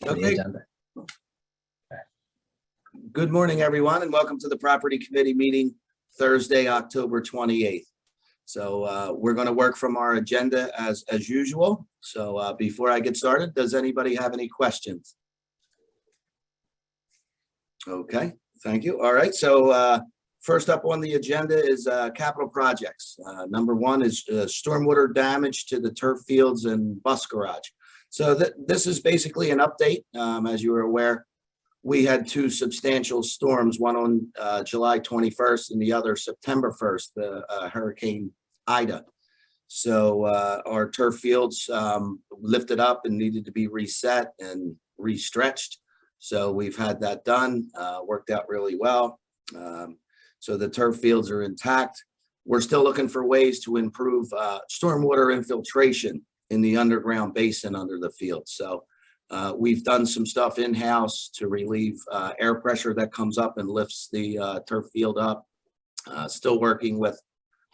to the Okay. agenda. Good morning, everyone, and welcome to the Property Committee meeting Thursday, October 28th. So we're going to work from our agenda as usual. So before I get started, does anybody have any questions? Okay, thank you. All right, so first up on the agenda is capital projects. Number one is stormwater damage to the turf fields and bus garage. So this is basically an update. As you are aware, we had two substantial storms, one on July 21st and the other September 1st, the Hurricane Ida. So our turf fields lifted up and needed to be reset and restretched. So we've had that done, worked out really well. So the turf fields are intact. We're still looking for ways to improve stormwater infiltration in the underground basin under the field. So we've done some stuff in-house to relieve air pressure that comes up and lifts the turf field up. Still working with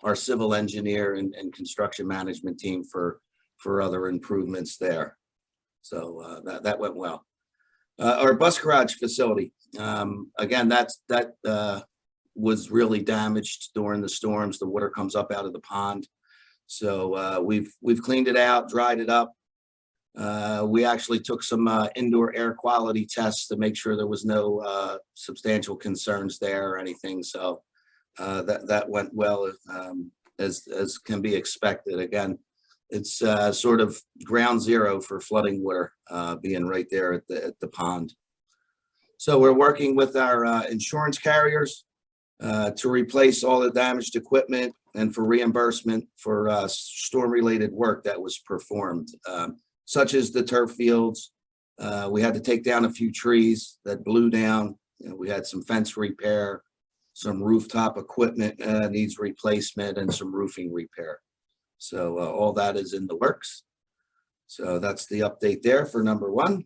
our civil engineer and construction management team for other improvements there. So that went well. Our bus garage facility, again, that was really damaged during the storms. The water comes up out of the pond. So we've cleaned it out, dried it up. We actually took some indoor air quality tests to make sure there was no substantial concerns there or anything. So that went well, as can be expected. Again, it's sort of ground zero for flooding water, being right there at the pond. So we're working with our insurance carriers to replace all the damaged equipment and for reimbursement for storm-related work that was performed, such as the turf fields. We had to take down a few trees that blew down. We had some fence repair, some rooftop equipment needs replacement, and some roofing repair. So all that is in the works. So that's the update there for number one.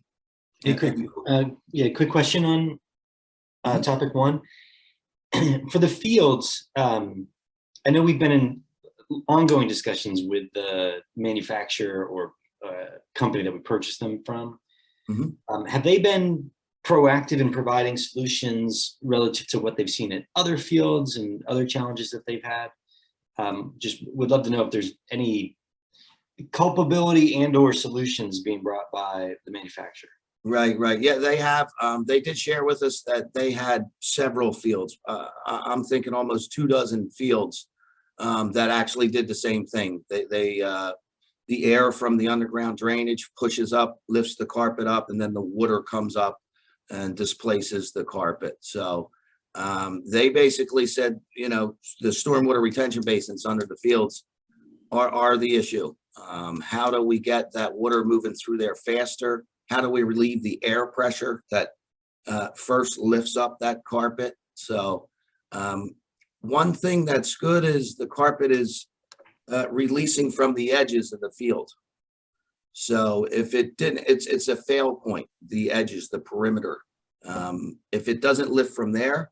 Hey, quick question on topic one. For the fields, I know we've been in ongoing discussions with the manufacturer or company that we purchased them from. Have they been proactive in providing solutions relative to what they've seen at other fields and other challenges that they've had? Just would love to know if there's any culpability and or solutions being brought by the manufacturer. Right. Yeah, they have. They did share with us that they had several fields. I'm thinking almost 24 fields that actually did the same thing. The air from the underground drainage pushes up, lifts the carpet up, and then the water comes up and displaces the carpet. So they basically said, you know, the stormwater retention basins under the fields are the issue. How do we get that water moving through there faster? How do we relieve the air pressure that first lifts up that carpet? So one thing that's good is the carpet is releasing from the edges of the field. So if it didn't, it's a fail point, the edges, the perimeter. If it doesn't lift from there,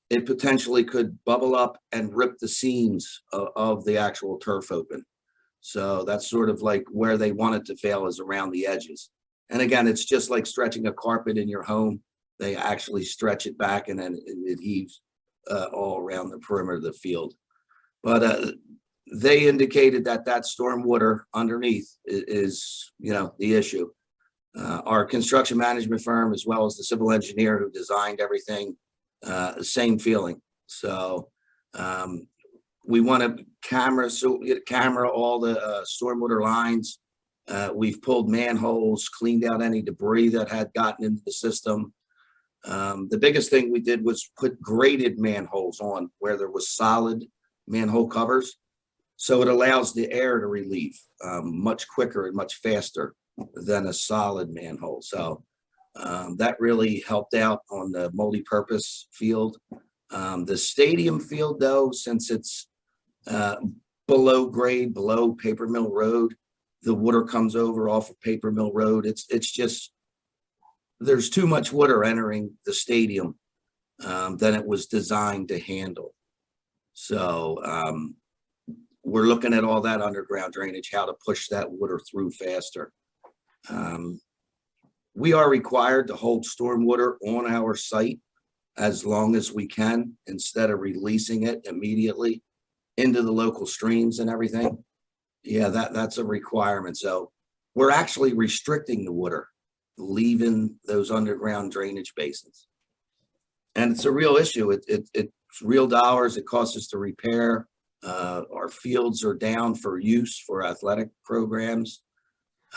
it potentially could bubble up and rip the seams of the actual turf open. So that's sort of like where they want it to fail, is around the edges. And again, it's just like stretching a carpet in your home. They actually stretch it back and then it heaves all around the perimeter of the field. But they indicated that stormwater underneath is, you know, the issue. Our construction management firm, as well as the civil engineer who designed everything, same feeling. So we want to camera all the stormwater lines. We've pulled manholes, cleaned out any debris that had gotten into the system. The biggest thing we did was put graded manholes on where there was solid manhole covers. So it allows the air to relieve much quicker and much faster than a solid manhole. So that really helped out on the multi-purpose field. The stadium field, though, since it's below grade, below Paper Mill Road, the water comes over off of Paper Mill Road. It's just, there's too much water entering the stadium than it was designed to handle. So we're looking at all that underground drainage, how to push that water through faster. we are required to hold stormwater on our site as long as we can, instead of releasing it immediately into the local streams and everything. Yeah, that's a requirement. So we're actually restricting the water leaving those underground drainage basins. And it's a real issue. It's real dollars. It costs us to repair. Our fields are down for use for athletic programs.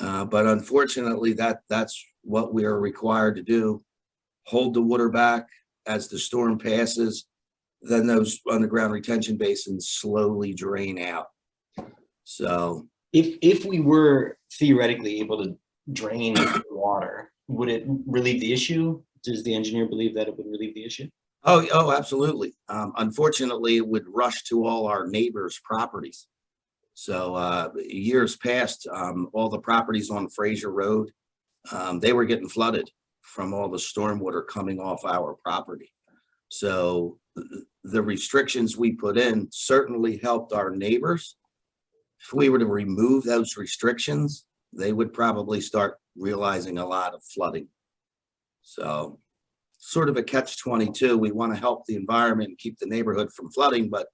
But unfortunately, that's what we are required to do. Hold the water back as the storm passes, then those underground retention basins slowly drain out. So if we were theoretically able to drain the water, would it relieve the issue? Does the engineer believe that it would relieve the issue? Oh, absolutely. Unfortunately, it would rush to all our neighbors' properties. So years past, all the properties on Fraser Road, they were getting flooded from all the stormwater coming off our property. So the restrictions we put in certainly helped our neighbors. If we were to remove those restrictions, they would probably start realizing a lot of flooding. So sort of a catch-22. We want to help the environment and keep the neighborhood from flooding, but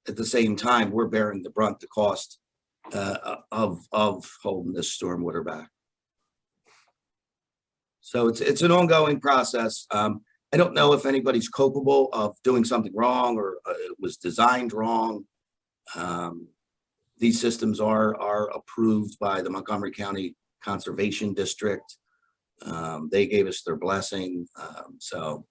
at the same time, we're bearing the brunt, the cost of holding this stormwater back. So it's an ongoing process. I don't know if anybody's culpable of doing something wrong or it was designed wrong. These systems are approved by the Montgomery County Conservation District. They gave us their blessing. So.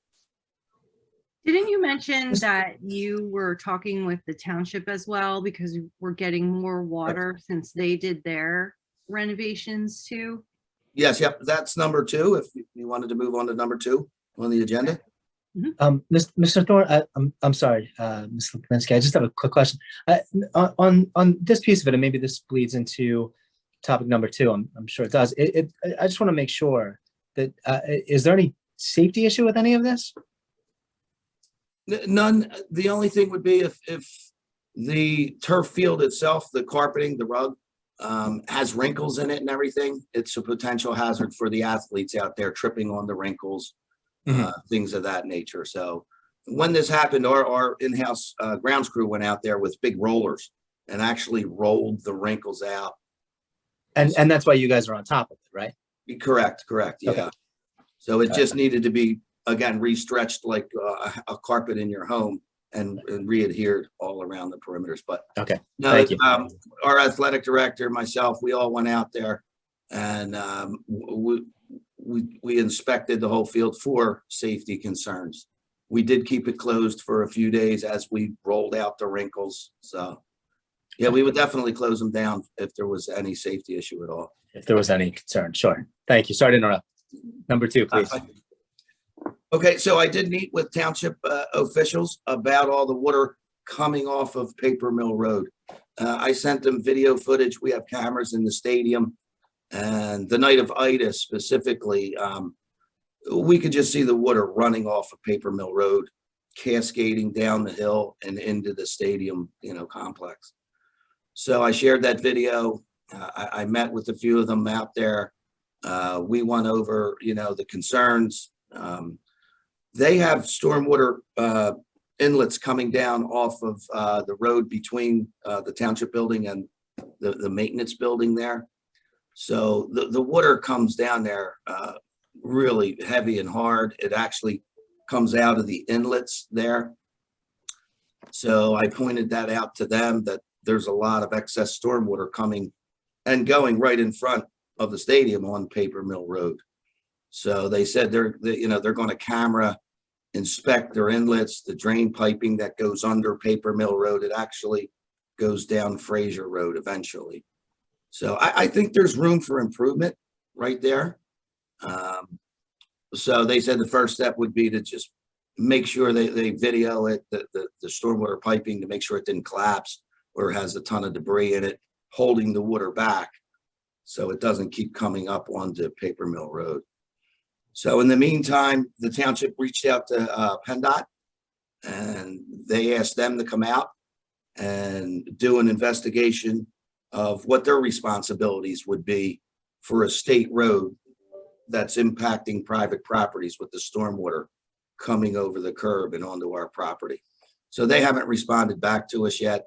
Didn't you mention that you were talking with the township as well, because we're getting more water since they did their renovations too? Yes, yep, that's number 2. If you wanted to move on to number 2 on the agenda. Mr. Thorne, I'm sorry, Ms. Lipinski, I just have a quick question. On this piece of it, and maybe this bleeds into topic number 2, I'm sure it does. I just want to make sure that, is there any safety issue with any of this? None. The only thing would be if the turf field itself, the carpeting, the rug, has wrinkles in it and everything, it's a potential hazard for the athletes out there tripping on the wrinkles, things of that nature. So when this happened, our in-house grounds crew went out there with big rollers and actually rolled the wrinkles out. And that's why you guys are on top of it, right? Correct. Yeah. Okay. So it just needed to be, again, re-stretched like a carpet in your home and re-adhered all around the perimeters. But okay, no, thank you. Our athletic director, myself, we all went out there and we inspected the whole field for safety concerns. We did keep it closed for a few days as we rolled out the wrinkles. So yeah, we would definitely close them down if there was any safety issue at all. If there was any concern, sure. Thank you. Sorry to interrupt. Number 2, please. Okay, so I did meet with township officials about all the water coming off of Paper Mill Road. I sent them video footage. We have cameras in the stadium. And the night of Ida specifically, we could just see the water running off of Paper Mill Road, cascading down the hill and into the stadium, complex. So I shared that video. I met with a few of them out there. We went over, the concerns. They have stormwater inlets coming down off of the road between the township building and the maintenance building there. So the water comes down there really heavy and hard. It actually comes out of the inlets there. So I pointed that out to them, that there's a lot of excess stormwater coming and going right in front of the stadium on Paper Mill Road. So they said they're going to camera inspect their inlets, the drain piping that goes under Paper Mill Road. It actually goes down Fraser Road eventually. So I think there's room for improvement right there. So they said the first step would be to just make sure they video it, the stormwater piping, to make sure it didn't collapse or has a ton of debris in it, holding the water back so it doesn't keep coming up onto Paper Mill Road. So in the meantime, the township reached out to PennDOT, and they asked them to come out and do an investigation of what their responsibilities would be for a state road that's impacting private properties with the stormwater coming over the curb and onto our property. So they haven't responded back to us yet.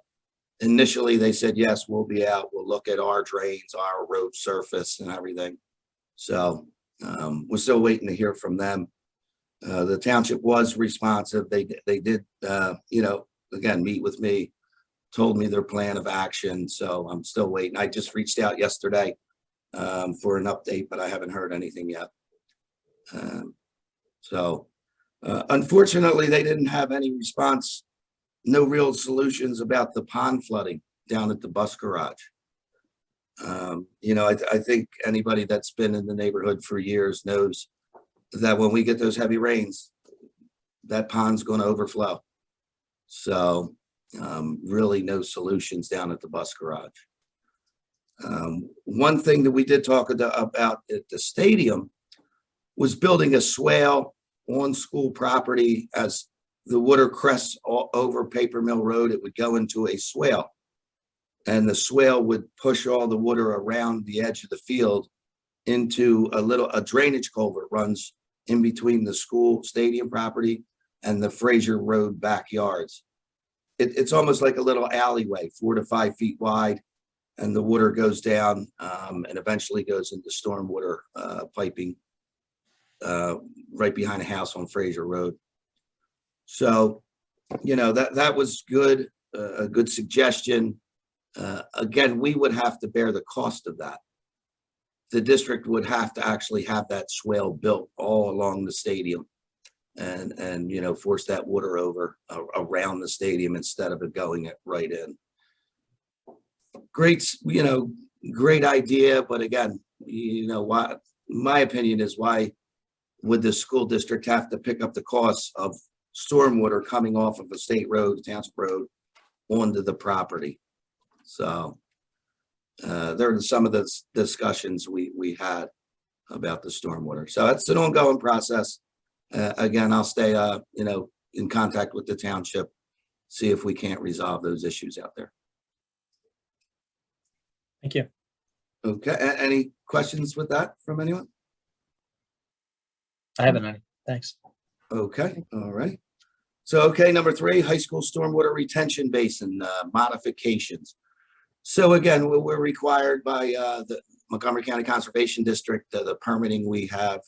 Initially, they said, yes, we'll be out. We'll look at our drains, our road surface and everything. So we're still waiting to hear from them. The township was responsive. They did, again, meet with me, told me their plan of action. So I'm still waiting. I just reached out yesterday for an update, but I haven't heard anything yet. Unfortunately, they didn't have any response, no real solutions about the pond flooding down at the bus garage. I think anybody that's been in the neighborhood for years knows that when we get those heavy rains, that pond's going to overflow. So really no solutions down at the bus garage. One thing that we did talk about at the stadium was building a swale on school property. As the water crests over Paper Mill Road, it would go into a swale, and the swale would push all the water around the edge of the field into a drainage culvert runs in between the school stadium property and the Fraser Road backyards. It's almost like a little alleyway, 4 to 5 feet wide, and the water goes down and eventually goes into stormwater piping right behind a house on Fraser Road. So, that was good, a good suggestion. Again, we would have to bear the cost of that. The district would have to actually have that swale built all along the stadium and force that water over around the stadium instead of it going it right in. Great, great idea. But again, why, my opinion is, why would the school district have to pick up the costs of stormwater coming off of a state road, a township road, onto the property? So there are some of the discussions we had about the stormwater. So that's an ongoing process. Again, I'll stay, in contact with the township, see if we can't resolve those issues out there. Thank you. Okay. Any questions with that from anyone? I haven't any. Thanks. Okay. All right. So, okay, number 3, high school stormwater retention basin modifications. So again, we're required by the Montgomery County Conservation District, the permitting we have,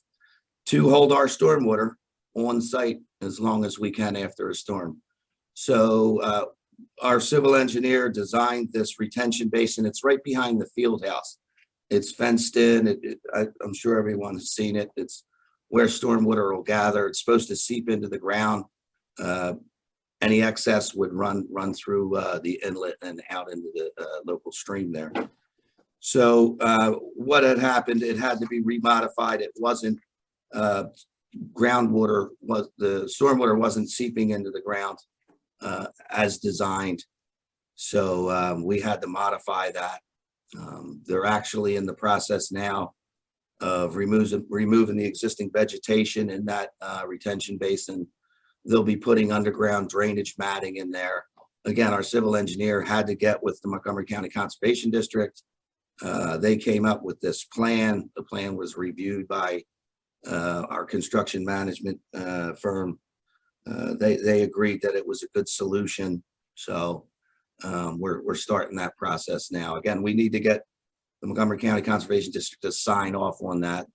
to hold our stormwater on site as long as we can after a storm. So our civil engineer designed this retention basin. It's right behind the field house. It's fenced in. I'm sure everyone has seen it. It's where stormwater will gather. It's supposed to seep into the ground. Any excess would run through the inlet and out into the local stream there. So what had happened, it had to be remodified. It wasn't groundwater, the stormwater wasn't seeping into the ground as designed. So we had to modify that. They're actually in the process now of removing the existing vegetation in that retention basin. They'll be putting underground drainage matting in there. Again, our civil engineer had to get with the Montgomery County Conservation District. They came up with this plan. The plan was reviewed by our construction management firm. They agreed that it was a good solution. So we're starting that process now. Again, we need to get the Montgomery County Conservation District to sign off on that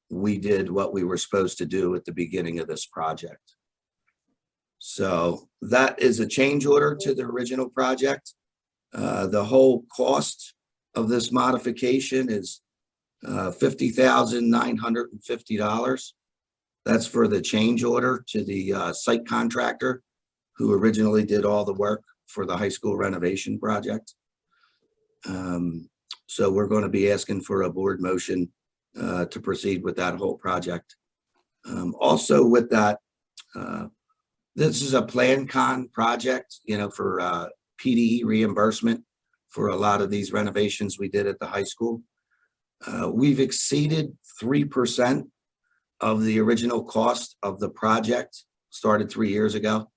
we did what we were supposed to do at the beginning of this project. So that is a change order to the original project. The whole cost of this modification is $50,950. That's for the change order to the site contractor who originally did all the work for the high school renovation project. So we're going to be asking for a board motion to proceed with that whole project. Also with that, this is a Plan Con project, for PDE reimbursement for a lot of these renovations we did at the high school. We've exceeded 3% of the original cost of the project, started 3 years ago.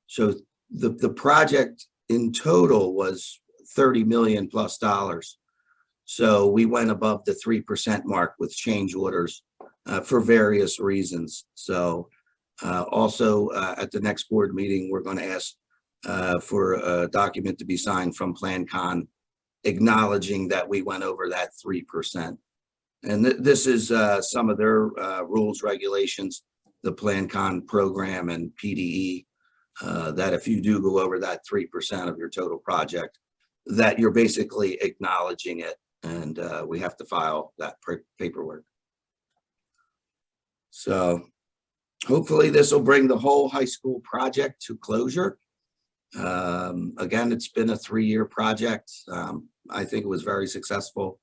So the project in total was $30 million plus. So we went above the 3% mark with change orders for various reasons. So also at the next board meeting, we're going to ask for a document to be signed from PlanCon acknowledging that we went over that 3%. And this is some of their rules, regulations, the PlanCon program and PDE, that if you do go over that 3% of your total project, that you're basically acknowledging it, and we have to file that paperwork. So hopefully this will bring the whole high school project to closure. Again, it's been a 3-year project. I think it was very successful.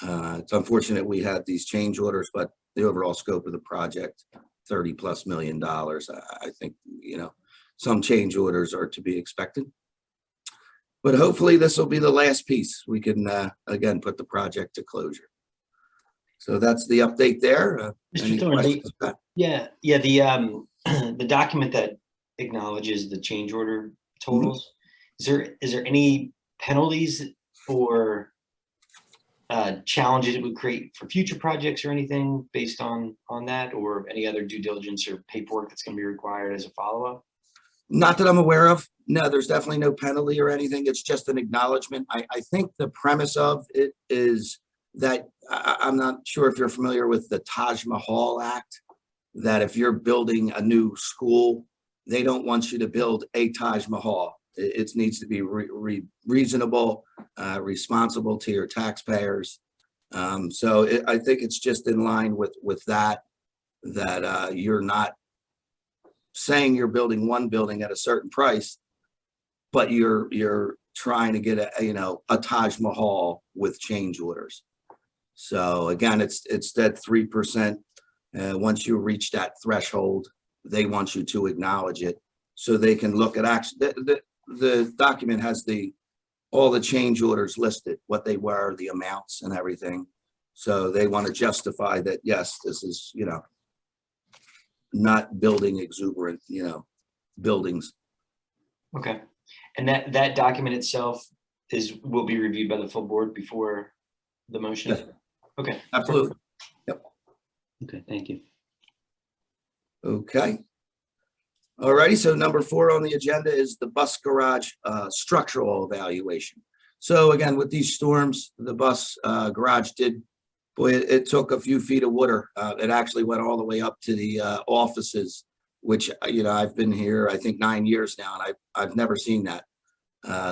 It's unfortunate we had these change orders, but the overall scope of the project, $30+ million. I think, you know, some change orders are to be expected. But hopefully this will be the last piece. We can, again, put the project to closure. So that's the update there. Mr. Any Thorne, questions, Scott? the document that acknowledges the change order totals, is there any penalties or challenges it would create for future projects or anything based on that, or any other due diligence or paperwork that's going to be required as a follow-up? Not that I'm aware of. No, there's definitely no penalty or anything. It's just an acknowledgement. I think the premise of it is that I'm not sure if you're familiar with the Taj Mahal Act, that if you're building a new school, they don't want you to build a Taj Mahal. It needs to be reasonable, responsible to your taxpayers. So I think it's just in line with that you're not saying you're building one building at a certain price, but you're trying to get a Taj Mahal with change orders. So again, it's that 3%. Once you reach that threshold, they want you to acknowledge it so they can look at the document has all the change orders listed, what they were, the amounts and everything. So they want to justify that, yes, this is, not building exuberant, buildings. Okay. And that document itself will be reviewed by the full board before the motion? Yes. Okay. Absolutely. Yep. Okay, thank you. Okay. All righty, so number 4 on the agenda is the bus garage structural evaluation. So again, with these storms, the bus garage it took a few feet of water. It actually went all the way up to the offices, which, I've been here, I think 9 years now, and I've never seen that.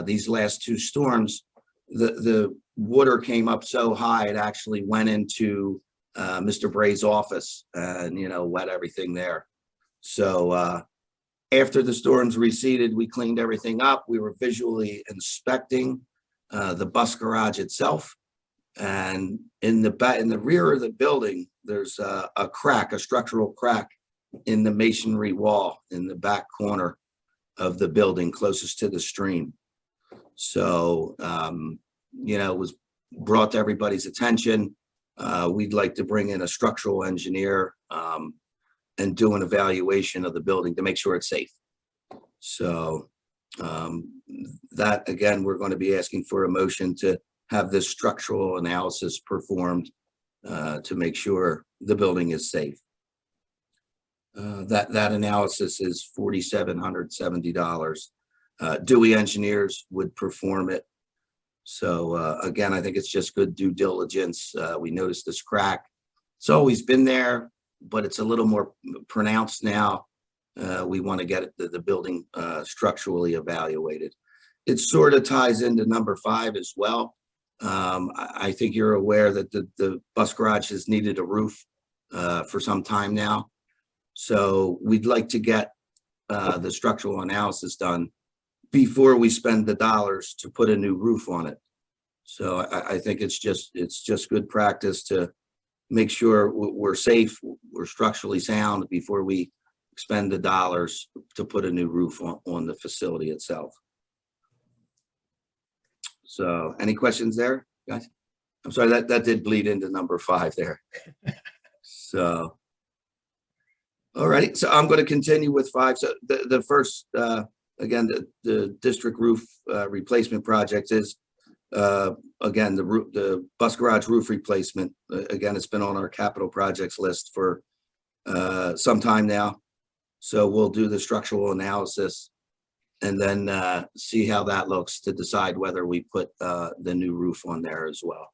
These last 2 storms, the water came up so high, it actually went into Mr. Bray's office and, wet everything there. So after the storms receded, we cleaned everything up. We were visually inspecting the bus garage itself. And in the rear of the building, there's a structural crack in the masonry wall in the back corner of the building closest to the stream. So, it was brought to everybody's attention. We'd like to bring in a structural engineer and do an evaluation of the building to make sure it's safe. So that, again, we're going to be asking for a motion to have this structural analysis performed to make sure the building is safe. That analysis is $4,770. Dewey Engineers would perform it. So again, I think it's just good due diligence. We noticed this crack. It's always been there, but it's a little more pronounced now. We want to get the building structurally evaluated. It sort of ties into number 5 as well. I think you're aware that the bus garage has needed a roof for some time now. So we'd like to get the structural analysis done before we spend the dollars to put a new roof on it. So I think it's just good practice to make sure we're safe, we're structurally sound before we spend the dollars to put a new roof on the facility itself. So any questions there, guys? I'm sorry, that did bleed into number 5 there. So, all right, so I'm going to continue with 5. So the first, again, the district roof replacement project is again, the bus garage roof replacement, again, it's been on our capital projects list for some time now. So we'll do the structural analysis and then see how that looks to decide whether we put the new roof on there as well.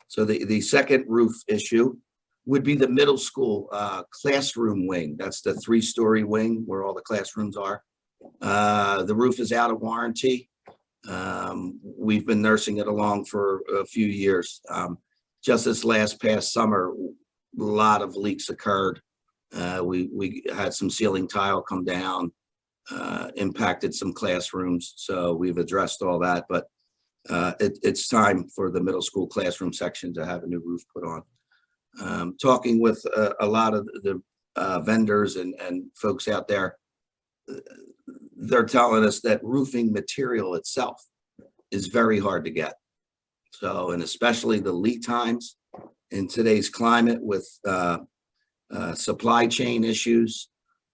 So the second roof issue would be the middle school classroom wing. That's the 3-story wing where all the classrooms are. The roof is out of warranty. We've been nursing it along for a few years. Just this past summer, a lot of leaks occurred. We had some ceiling tile come down, impacted some classrooms. So we've addressed all that, but it's time for the middle school classroom section to have a new roof put on. Talking with a lot of the vendors and folks out there, they're telling us that roofing material itself is very hard to get. So, and especially the lead times in today's climate with supply chain issues.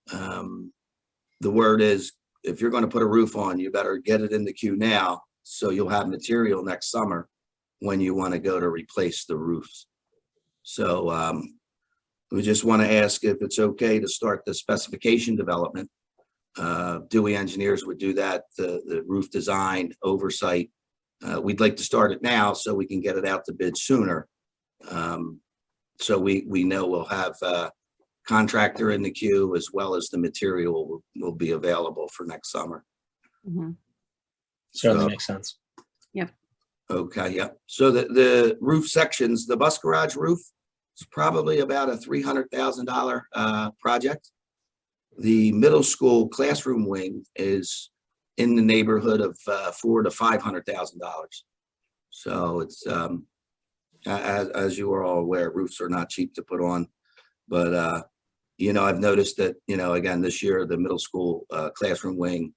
The word is, if you're going to put a roof on, you better get it in the queue now, so you'll have material next summer when you want to go to replace the roofs. So we just want to ask if it's okay to start the specification development. Dewey Engineers would do that, the roof design oversight. We'd like to start it now so we can get it out to bid sooner. So we know we'll have a contractor in the queue as well as the material will be available for next summer. Mhm. Certainly So- makes sense. Okay, yeah. So the roof sections, the bus garage roof is probably about a $300,000 project. The middle school classroom wing is in the neighborhood of $400,000 to $500,000. So it's as you are all aware, roofs are not cheap to put on. But you know, I've noticed that, you know, again this year the middle school classroom wing,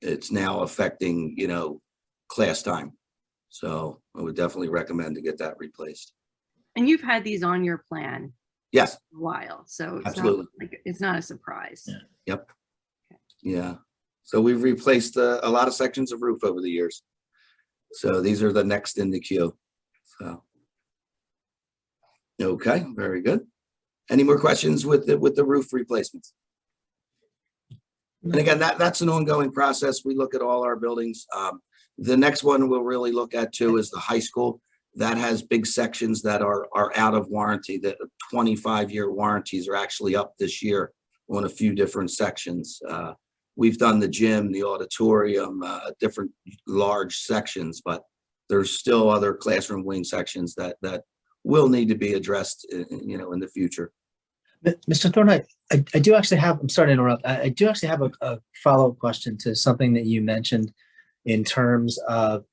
it's now affecting, you know, class time. So I would definitely recommend to get that replaced. And you've had these on your plan Yes, a while, so it's Absolutely. not like, it's not a surprise. Yeah. yeah. So we've replaced a lot of sections of roof over the years. So these are the next in the queue. So. Okay, very good. Any more questions with the roof replacements? And again, that's an ongoing process. We look at all our buildings. The next one we'll really look at too is the high school. That has big sections that are out of warranty. The 25-year warranties are actually up this year on a few different sections. We've done the gym, the auditorium, different large sections, but there's still other classroom wing sections that will need to be addressed, you know, in the future. Mr. Thorne, I do actually have, I'm sorry to interrupt. I do actually have a follow-up question to something that you mentioned in terms of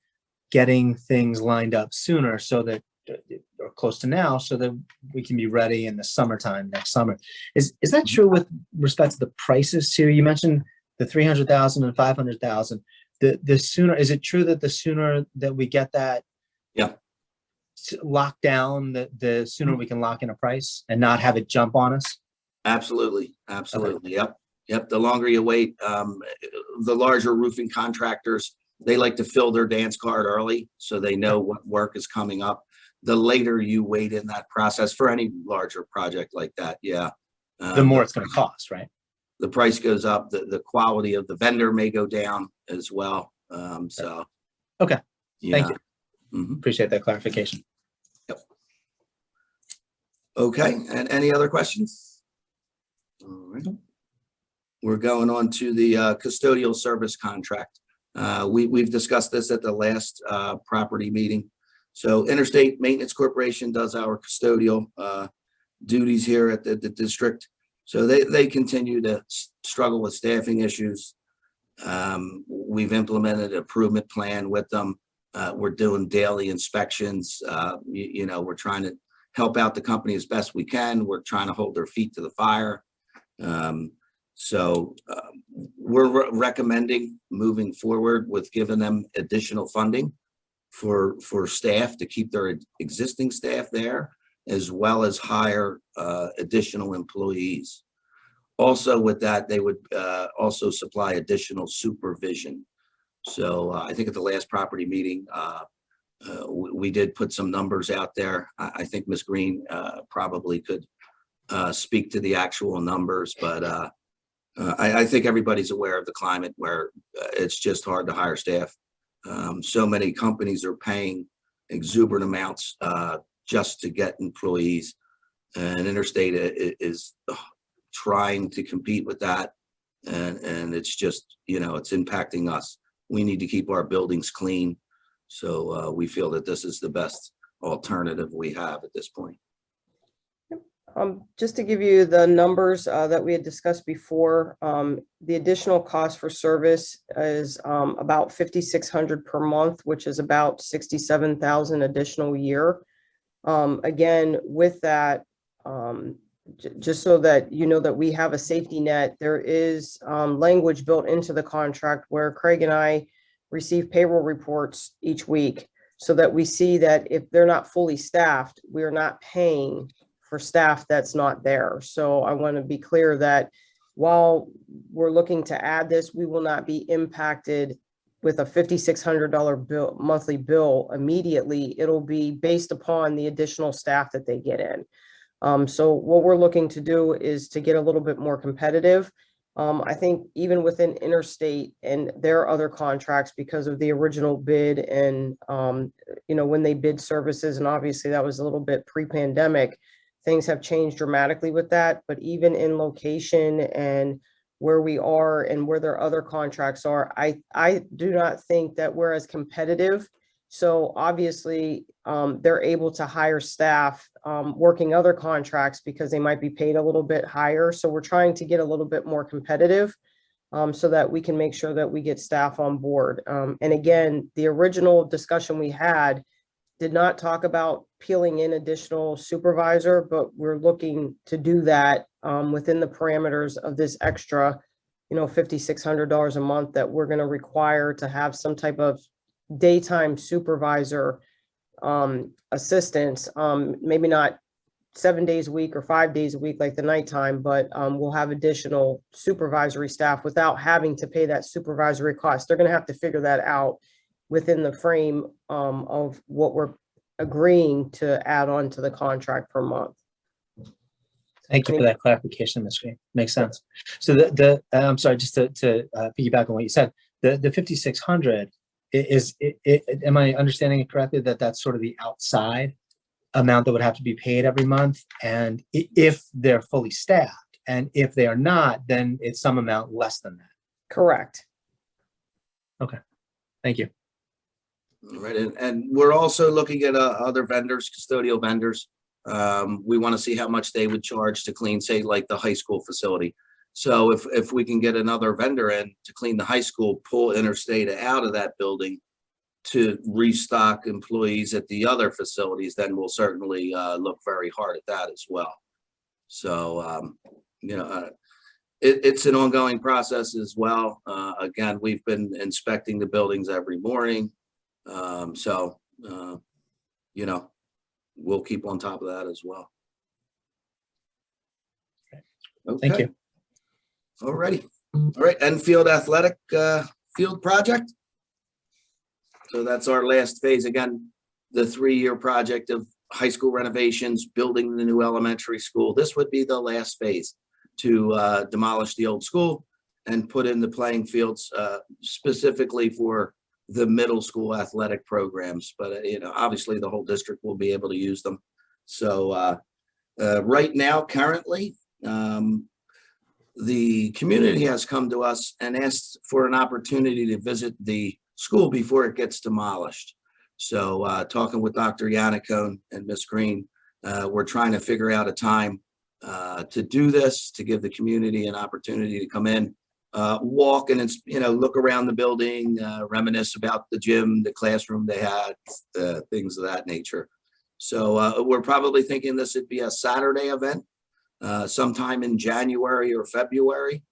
getting things lined up sooner so that, or close to now, so that we can be ready in the summertime next summer. Is that true with respect to the prices too? You mentioned the 300,000 and 500,000. The sooner, is it true that the sooner that we get that locked down, the sooner we can lock in a price and not have it jump on us? Absolutely. Yep. The longer you wait, the larger roofing contractors, they like to fill their dance card early so they know what work is coming up. The later you wait in that process for any larger project like that, The more it's going to cost, right? The price goes up, the quality of the vendor may go down as well. So. Okay. Yeah. Thank you. Appreciate that clarification. Yep. Okay, and any other questions? All right. We're going on to the custodial service contract. We've discussed this at the last property meeting. So Interstate Maintenance Corporation does our custodial duties here at the district. So they continue to struggle with staffing issues. We've implemented an improvement plan with them. We're doing daily inspections. You know, we're trying to help out the company as best we can. We're trying to hold their feet to the fire. So we're recommending moving forward with giving them additional funding for staff to keep their existing staff there, as well as hire additional employees. Also with that, they would also supply additional supervision. So I think at the last property meeting, we did put some numbers out there. I think Ms. Green probably could speak to the actual numbers, but I think everybody's aware of the climate where it's just hard to hire staff. So many companies are paying exuberant amounts just to get employees, and Interstate is trying to compete with that, and it's just, you know, it's impacting us. We need to keep our buildings clean, so we feel that this is the best alternative we have at this point. Just to give you the numbers that we had discussed before, the additional cost for service is about $5,600 per month, which is about $67,000 additional a year. Again, with that, just so that you know that we have a safety net, there is language built into the contract where Craig and I receive payroll reports each week, so that we see that if they're not fully staffed, we are not paying for staff that's not there. So I want to be clear that while we're looking to add this, we will not be impacted with a $5,600 monthly bill immediately. It'll be based upon the additional staff that they get in. So what we're looking to do is to get a little bit more competitive. I think even within Interstate and their other contracts, because of the original bid and, you know, when they bid services, and obviously that was a little bit pre-pandemic, things have changed dramatically with that. But even in location and where we are and where their other contracts are, I do not think that we're as competitive. So obviously they're able to hire staff working other contracts because they might be paid a little bit higher. So we're trying to get a little bit more competitive so that we can make sure that we get staff on board. And again, the original discussion we had did not talk about peeling in additional supervisor, but we're looking to do that within the parameters of this extra, you know, $5,600 a month that we're going to require to have some type of daytime supervisor assistance, maybe not 7 days a week or 5 days a week like the nighttime, but we'll have additional supervisory staff without having to pay that supervisory cost. They're going to have to figure that out within the frame of what we're agreeing to add on to the contract per month. Thank you for that clarification, Ms. Green. Makes sense. So I'm sorry, just to piggyback on what you said, the 5,600 is, am I understanding it correctly that that's sort of the outside amount that would have to be paid every month? And if they're fully staffed, and if they are not, then it's some amount less than that. Correct. Okay, thank you. All right, and we're also looking at other vendors, custodial vendors. We want to see how much they would charge to clean, say, like the high school facility. So if we can get another vendor in to clean the high school, pull Interstate out of that building to restock employees at the other facilities, then we'll certainly look very hard at that as well. So, you know, it's an ongoing process as well. Again, we've been inspecting the buildings every morning. So, you know, we'll keep on top of that as well. Okay. Thank you. Alrighty. All right, Enfield Athletic Field Project. So that's our last phase. Again, the 3-year project of high school renovations, building the new elementary school. This would be the last phase to demolish the old school and put in the playing fields specifically for the middle school athletic programs. But, you know, obviously the whole district will be able to use them. So right now, currently, the community has come to us and asked for an opportunity to visit the school before it gets demolished. So talking with Dr. Yannicone and Ms. Green, we're trying to figure out a time to do this, to give the community an opportunity to come in, walk and, you know, look around the building, reminisce about the gym, the classroom they had, things of that nature. So we're probably thinking this would be a Saturday event, sometime in January or February.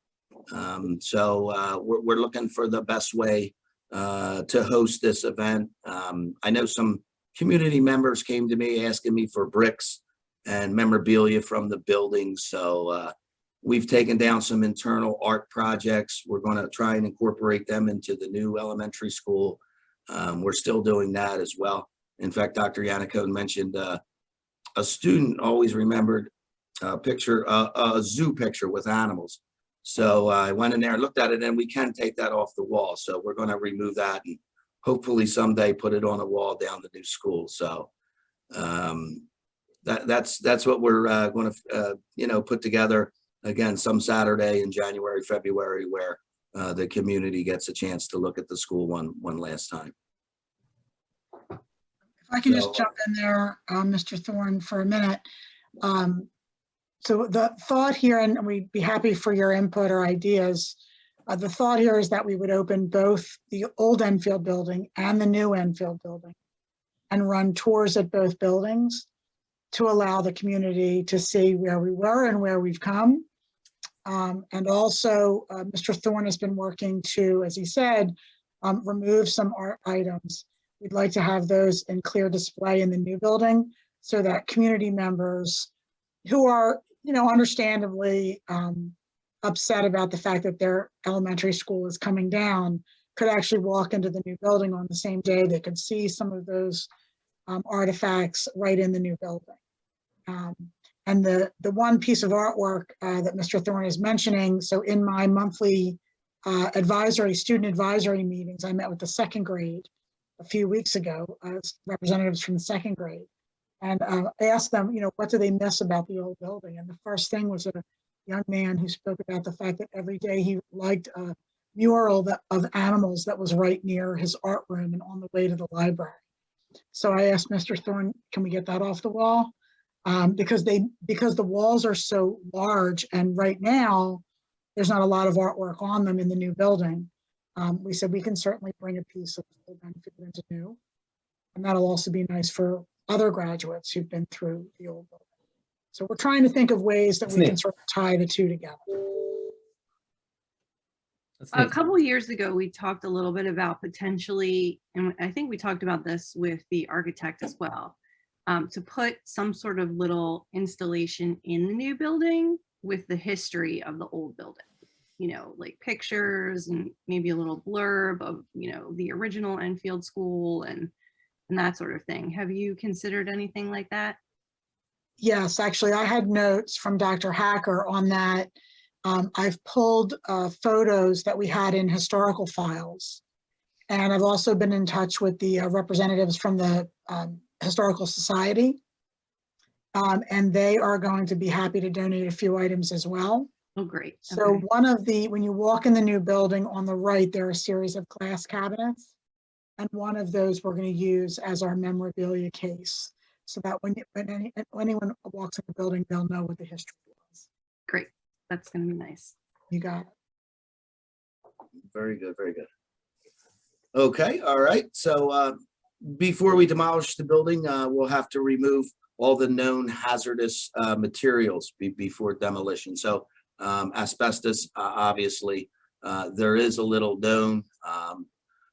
So we're looking for the best way to host this event. I know some community members came to me asking me for bricks and memorabilia from the building. So We've taken down some internal art projects. We're going to try and incorporate them into the new elementary school. We're still doing that as well. In fact, Dr. Yannicone mentioned a student always remembered a picture, a zoo picture with animals. So I went in there and looked at it, and we can take that off the wall. So we're going to remove that and hopefully someday put it on a wall down the new school. So that's what we're going to put together again some Saturday in January, February, where the community gets a chance to look at the school one last time. If I can So- just jump in there, Mr. Thorne, for a minute. So the thought here, and we'd be happy for your input or ideas, the thought here is that we would open both the old Enfield building and the new Enfield building and run tours at both buildings to allow the community to see where we were and where we've come. And also, Mr. Thorne has been working to, as he said, remove some art items. We'd like to have those in clear display in the new building so that community members who are, understandably upset about the fact that their elementary school is coming down could actually walk into the new building on the same day. They could see some of those artifacts right in the new building. And the one piece of artwork that Mr. Thorne is mentioning, so in my monthly student advisory meetings, I met with the second grade a few weeks ago, representatives from the second grade, and asked them, what do they miss about the old building? And the first thing was a young man who spoke about the fact that every day he liked a mural of animals that was right near his art room and on the way to the library. So I asked Mr. Thorne, can we get that off the wall? Because the walls are so large, and right now there's not a lot of artwork on them in the new building. We said we can certainly bring a piece of old Enfield into new, and that'll also be nice for other graduates who've been through the old building. So we're trying to think of ways that we can sort of tie the two together. A couple of years ago, we talked a little bit about potentially, and I think we talked about this with the architect as well, to put some sort of little installation in the new building with the history of the old building, like pictures and maybe a little blurb of, the original Enfield school and that sort of thing. Have you considered anything like that? Yes, actually, I had notes from Dr. Hacker on that. I've pulled photos that we had in historical files. And I've also been in touch with the representatives from the Historical Society. And they are going to be happy to donate a few items as well. Oh, great. So Okay. when you walk in the new building on the right, there are a series of glass cabinets. And one of those we're going to use as our memorabilia case, so that when anyone walks in the building, they'll know what the history was. Great. That's going to be nice. You got it. Very good, very good. Okay, all right. So before we demolish the building, we'll have to remove all the known hazardous materials before demolition. So asbestos, obviously, there is a little known.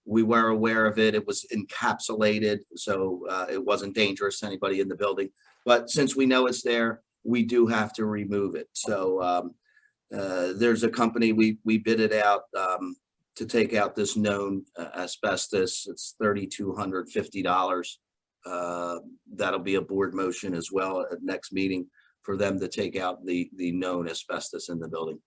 We were aware of it. It was encapsulated, so it wasn't dangerous to anybody in the building. But since we know it's there, we do have to remove it. So there's a company, we bid it out to take out this known asbestos. It's $3,250. That'll be a board motion as well at next meeting for them to take out the known asbestos in the building.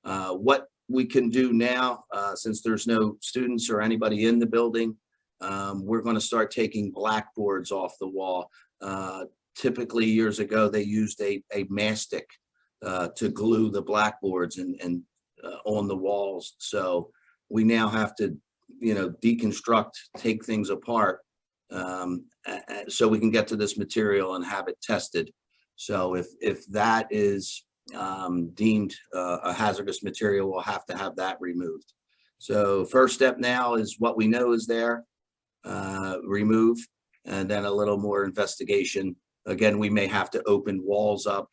What we can do now, since there's no students or anybody in the building, we're going to start taking blackboards off the wall. Typically years ago, they used a mastic to glue the blackboards and on the walls. So we now have to, deconstruct, take things apart, so we can get to this material and have it tested. So if that is deemed a hazardous material, we'll have to have that removed. So first step now is what we know is there, remove, and then a little more investigation. Again, we may have to open walls up,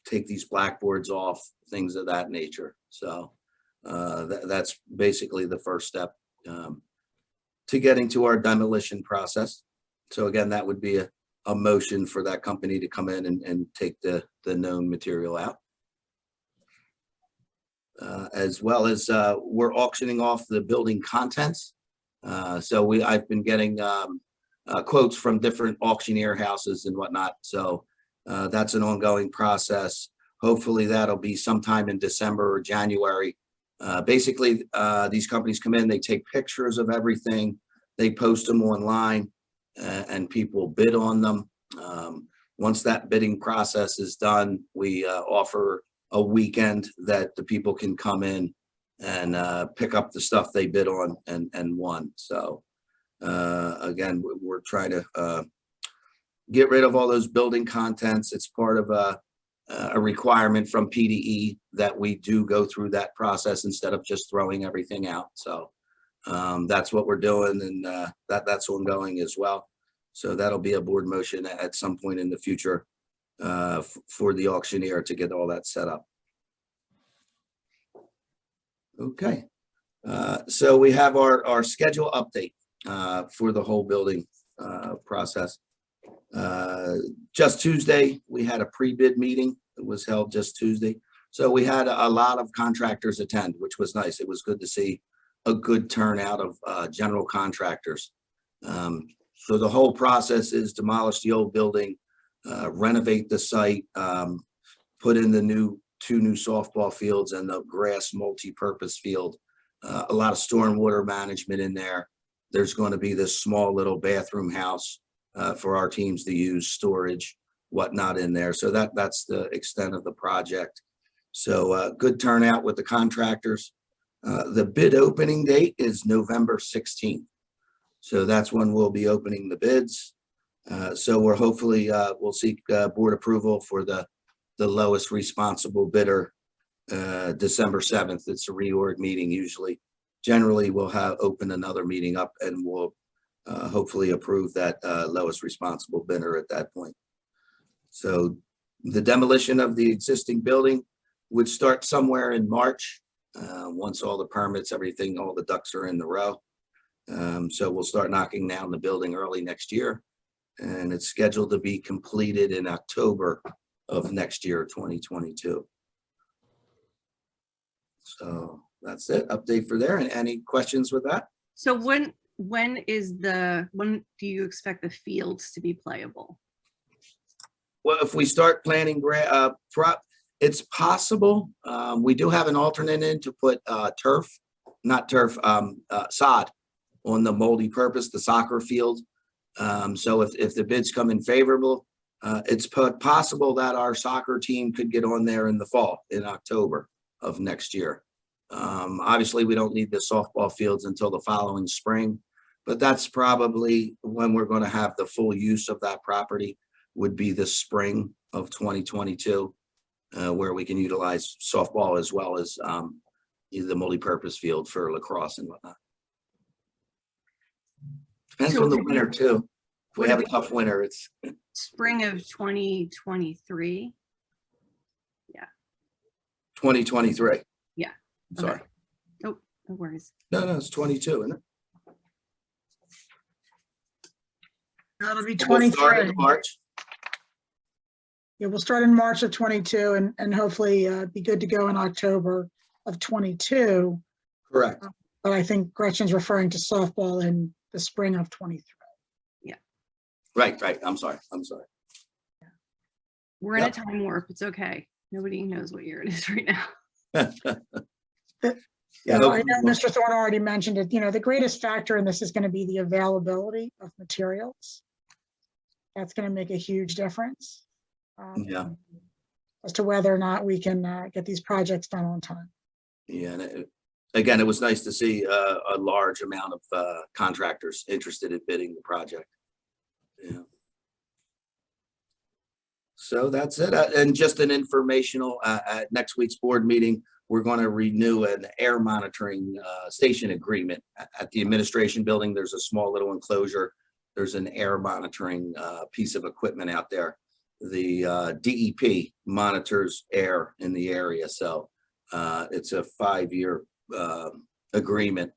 take these blackboards off, things of that nature. So that's basically the first step to getting to our demolition process. So again, that would be a motion for that company to come in and take the known material out. as well as we're auctioning off the building contents. So I've been getting quotes from different auctioneer houses and whatnot. So that's an ongoing process. Hopefully that'll be sometime in December or January. Basically, these companies come in, they take pictures of everything, they post them online, and people bid on them. Once that bidding process is done, we offer a weekend that the people can come in and pick up the stuff they bid on and won. So again, we're trying to get rid of all those building contents. It's part of a requirement from PDE that we do go through that process instead of just throwing everything out. So that's what we're doing, and that's ongoing as well. So that'll be a board motion at some point in the future for the auctioneer to get all that set up. Okay, so we have our schedule update for the whole building process. Just Tuesday, we had a pre-bid meeting. It was held just Tuesday. So we had a lot of contractors attend, which was nice. It was good to see a good turnout of general contractors. So the whole process is demolish the old building, renovate the site, put in the two new softball fields and the grass multi-purpose field. A lot of stormwater management in there. There's going to be this small little bathroom house for our teams to use, storage, whatnot in there. So that's the extent of the project. So good turnout with the contractors. The bid opening date is November 16th. So that's when we'll be opening the bids. So we're hopefully we'll seek board approval for the lowest responsible bidder December 7th. It's a reorg meeting usually. Generally, we'll open another meeting up and we'll hopefully approve that lowest responsible bidder at that point. So the demolition of the existing building would start somewhere in March once all the permits, everything, all the ducks are in the row. So we'll start knocking down the building early next year, and it's scheduled to be completed in October of next year, 2022. So that's it, update for there. And any questions with that? So when do you expect the fields to be playable? Well, if we start planning, it's possible. We do have an alternate in to put sod on the multi-purpose, the soccer field. So if the bids come in favorable, it's possible that our soccer team could get on there in the fall, in October of next year. Obviously, we don't need the softball fields until the following spring, but that's probably when we're going to have the full use of that property, would be the spring of 2022, where we can utilize softball as well as the multi-purpose field for lacrosse and whatnot. Depends on the winter too. If we have a tough winter, it's spring of 2023. Yeah. 2023. Yeah. Sorry. Okay. Oh, no worries. No, it's 22, isn't it? That'll be We'll start 23. in March. Yeah, we'll start in March of 22 and hopefully be good to go in October of 22. Correct. But I think Gretchen's referring to softball in the spring of 23. Yeah. Right. I'm sorry. We're in a time warp. It's okay. Nobody knows what year it is right now. Yeah, So I know Mr. Thorne already mentioned it. You know, the greatest factor in this is going to be the availability of materials. That's going to make a huge difference. Yeah. As to whether or not we can get these projects done on time. Yeah, and again, it was nice to see a large amount of contractors interested in bidding the project. Yeah. So that's it. And just an informational, at next week's board meeting, we're going to renew an air monitoring station agreement at the administration building. There's a small little enclosure. There's an air monitoring piece of equipment out there. The DEP monitors air in the area. So it's a 5-year agreement.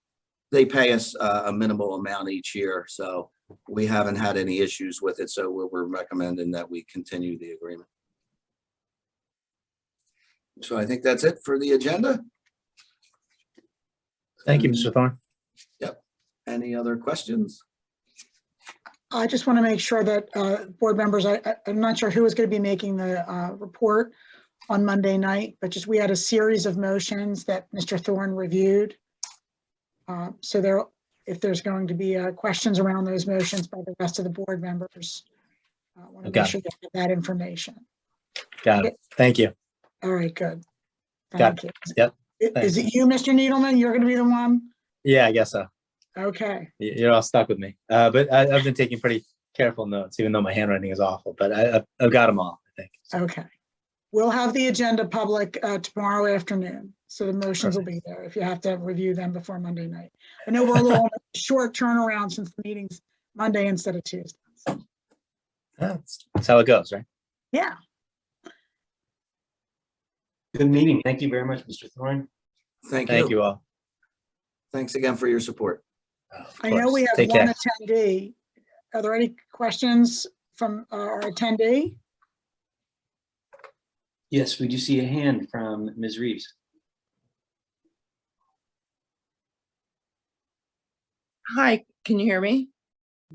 They pay us a minimal amount each year. So we haven't had any issues with it. So we're recommending that we continue the agreement. So I think that's it for the agenda. Thank you, Mr. Thorne. Any other questions? I just want to make sure that board members, I'm not sure who is going to be making the report on Monday night, but just we had a series of motions that Mr. Thorne reviewed. So there, if there's going to be questions around those motions by the rest of the board members, I want to Got make sure they get that information. Got it. Thank you. All right, good. Got Thank you. Yep. Is it you, Mr. Needleman? You're going to be the one? Yeah, I guess so. Okay. You're all stuck with me. But I've been taking pretty careful notes, even though my handwriting is awful, but I've got them all, I think. So, Okay. We'll have the agenda public tomorrow afternoon. So the motions will be there if you have to review them before Monday night. I know we're a little short turnaround since the meeting's Monday instead of Tuesday. So, that's how it goes, right? yeah. Good meeting. Thank you very much, Mr. Thorne. Thank Thank you. you all. Thanks again for your support. Of I know course. we have Take one care. attendee. Are there any questions from our attendee? Yes, we do see a hand from Ms. Reeves. Hi, can you hear me?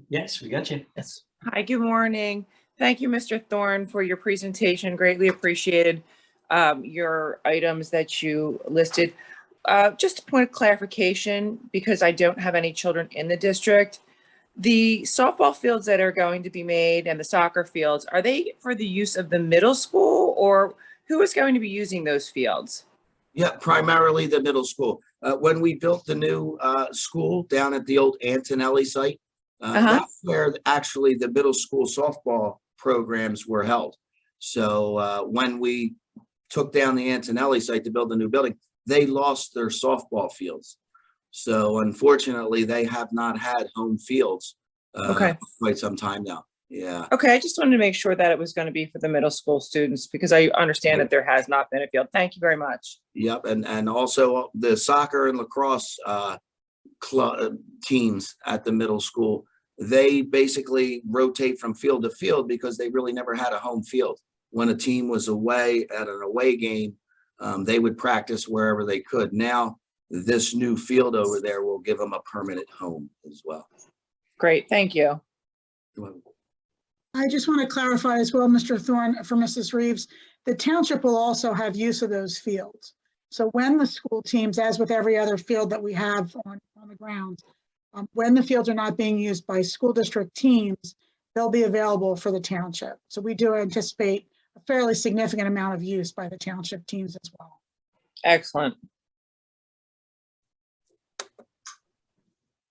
Yes, we got you. Yes. Hi, good morning. Thank you, Mr. Thorne, for your presentation. Greatly appreciated your items that you listed. Just a point of clarification, because I don't have any children in the district. The softball fields that are going to be made and the soccer fields, are they for the use of the middle school, or who is going to be using those fields? Yeah, primarily the middle school. When we built the new school down at the old Antonelli site, that's where actually the middle school softball programs were held. So when we took down the Antonelli site to build the new building, they lost their softball fields. So unfortunately, they have not had home fields Okay. for quite some time now. Yeah. Okay, I just wanted to make sure that it was going to be for the middle school students, because I understand that there has not been a field. Thank you very much. Yep, and also the soccer and lacrosse teams at the middle school, they basically rotate from field to field because they really never had a home field. When a team was away at an away game, they would practice wherever they could. Now, this new field over there will give them a permanent home as well. Great, thank you. I just want to clarify as well, Mr. Thorne, for Mrs. Reeves, the township will also have use of those fields. So when the school teams, as with every other field that we have on the grounds, when the fields are not being used by school district teams, they'll be available for the township. So we do anticipate a fairly significant amount of use by the township teams as well. Excellent.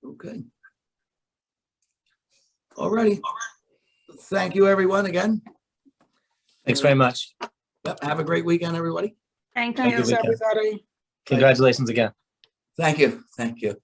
Okay. All righty. Thank you, everyone, again. Thanks very much. Yep, have a great weekend, everybody. Thank you. Thank you. Thanks, everybody. Congratulations again. Thank you. Thank you.